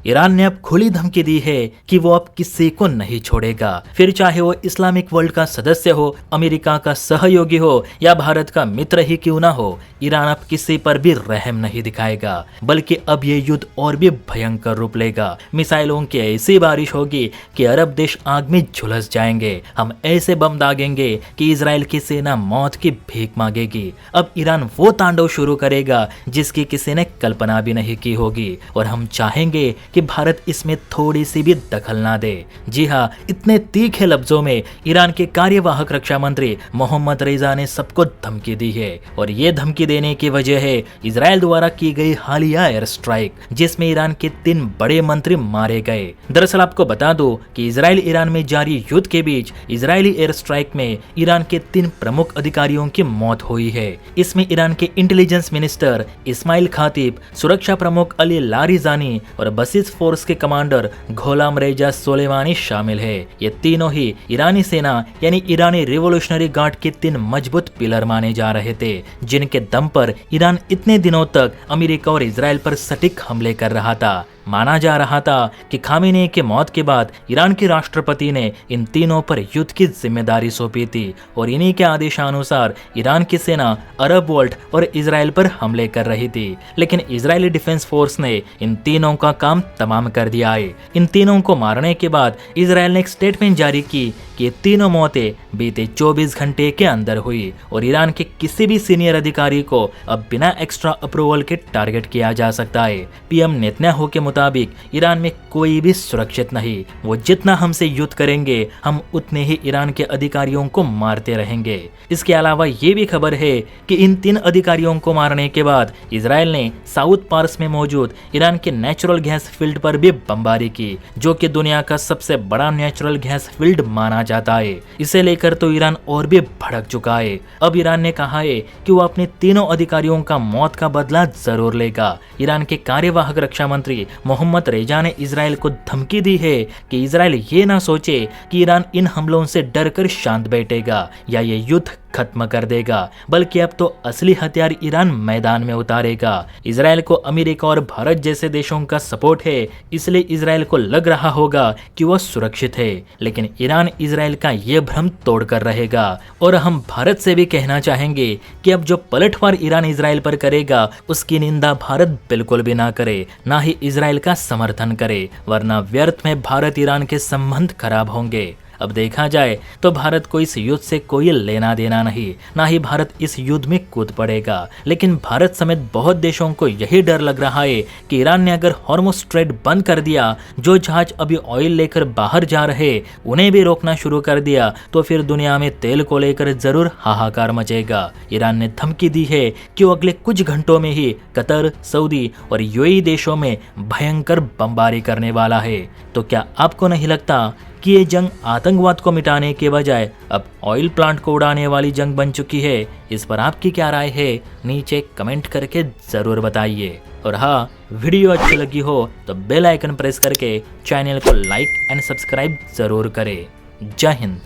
Iran ने अब खुली धमकी दी है कि वो अब किसी को नहीं छोड़ेगा, फिर चाहे वो इस्लामिक वर्ल्ड का सदस्य हो, अमेरिका का सहयोगी हो या भारत का मित्र ही क्यों ना हो। ईरान अब किसी पर भी रहम नहीं दिखाएगा, बल्कि अब ये युद्ध और भी भयंकर रूप लेगा। मिसाइलों की ऐसी बारिश होगी कि अरब देश आग में झुलस जाएंगे। हम ऐसे बम दागेंगे कि इजराइल की सेना मौत की भीख मांगेगी। अब ईरान वो तांडव शुरू करेगा जिसकी किसी ने कल्पना भी नहीं की होगी, और हम चाहेंगे कि भारत इसमें थोड़ी सी भी दखल ना दे। जी हाँ, इतने तीखे लफ्जों में ईरान के कार्यवाहक रक्षा मंत्री मोहम्मद रेजा ने सबको धमकी दी है, और ये धमकी देने की वजह है इजराइल द्वारा की गई हालिया एयर स्ट्राइक, जिसमें ईरान के 3 बड़े मंत्री मारे गए। दरअसल आपको बता दो कि इजराइल ईरान में जारी युद्ध के बीच इजरायली एयर स्ट्राइक में ईरान के 3 प्रमुख अधिकारियों की मौत हुई है। इसमें ईरान के इंटेलिजेंस मिनिस्टर इस्माइल खातिब, सुरक्षा प्रमुख अली लारिजानी और बसिस फोर्स के कमांडर घोलाम रेजा सोलेमानी शामिल है। ये तीनों ही ईरानी सेना यानी ईरानी रिवोल्यूशनरी गार्ड के 3 मजबूत पिलर माने जा रहे थे, जिनके दम पर ईरान इतने दिनों तक अमेरिका और इजराइल पर सटीक हमले कर रहा था। माना जा रहा था कि खामेनी के मौत के बाद ईरान के राष्ट्रपति ने इन तीनों पर युद्ध की जिम्मेदारी सौंपी थी, और इन्हीं के आदेशानुसार ईरान की सेना अरब वर्ल्ड और इजराइल पर हमले कर रही थी। लेकिन इजरायली डिफेंस फोर्स ने इन तीनों का काम तमाम कर दिया है। इन तीनों को मारने के बाद इजराइल ने एक स्टेटमेंट जारी की कि तीनों मौतें बीते 24 घंटे के अंदर हुई, और ईरान के किसी भी सीनियर अधिकारी को अब बिना एक्स्ट्रा अप्रूवल के टारगेट किया जा सकता है। पीएम नेतन्याहू के मुताबिक ईरान में कोई भी सुरक्षित नहीं। वो जितना हमसे युद्ध करेंगे, हम उतने ही ईरान के अधिकारियों को मारते रहेंगे। इसके अलावा ये भी खबर है कि इन 3 अधिकारियों को मारने के बाद इजराइल ने साउथ पार्स में मौजूद ईरान के नेचुरल गैस फील्ड पर भी बमबारी की, जो कि दुनिया का सबसे बड़ा नेचुरल गैस फील्ड माना जाता है। इसे लेकर तो ईरान और भी भड़क चुका है। अब ईरान ने कहा है कि वो अपने तीनों अधिकारियों का मौत का बदला जरूर लेगा। ईरान के कार्यवाहक रक्षा मंत्री मोहम्मद रेजा ने इजराइल को धमकी दी है कि इजराइल ये ना सोचे कि ईरान इन हमलों से डरकर शांत बैठेगा या ये युद्ध खत्म कर देगा, बल्कि अब तो असली हथियार ईरान मैदान में उतारेगा। इजराइल को अमेरिका और भारत जैसे देशों का सपोर्ट है, इसलिए इजराइल को लग रहा होगा कि वह सुरक्षित है, लेकिन ईरान इजराइल का ये भ्रम तोड़कर रहेगा। और हम भारत से भी कहना चाहेंगे कि अब जो पलटवार ईरान इजराइल पर करेगा, उसकी निंदा भारत बिल्कुल भी ना करे, ना ही इजराइल का समर्थन करे, वरना व्यर्थ में भारत ईरान के संबंध खराब होंगे। अब देखा जाए तो भारत को इस युद्ध से कोई लेना देना नहीं, ना ही भारत इस युद्ध में कूद पड़ेगा। लेकिन भारत समेत बहुत देशों को यही डर लग रहा है कि ईरान ने अगर हॉर्मुज़ स्ट्रेट बंद कर दिया, जो जहाज अभी ऑयल लेकर बाहर जा रहे उन्हें भी रोकना शुरू कर दिया, तो फिर दुनिया में तेल को लेकर जरूर हाहाकार मचेगा। ईरान ने धमकी दी है कि वो अगले कुछ घंटों में ही कतर, सऊदी और यूएई देशों में भयंकर बमबारी करने वाला है। तो क्या आपको नहीं लगता कि ये जंग आतंकवाद को मिटाने के बजाय अब ऑयल प्लांट को उड़ाने वाली जंग बन चुकी है? इस पर आपकी क्या राय है, नीचे कमेंट करके जरूर बताइए। और हाँ, वीडियो अच्छी लगी हो तो बेल आइकन प्रेस करके चैनल को लाइक एंड सब्सक्राइब जरूर करें। जय हिंद।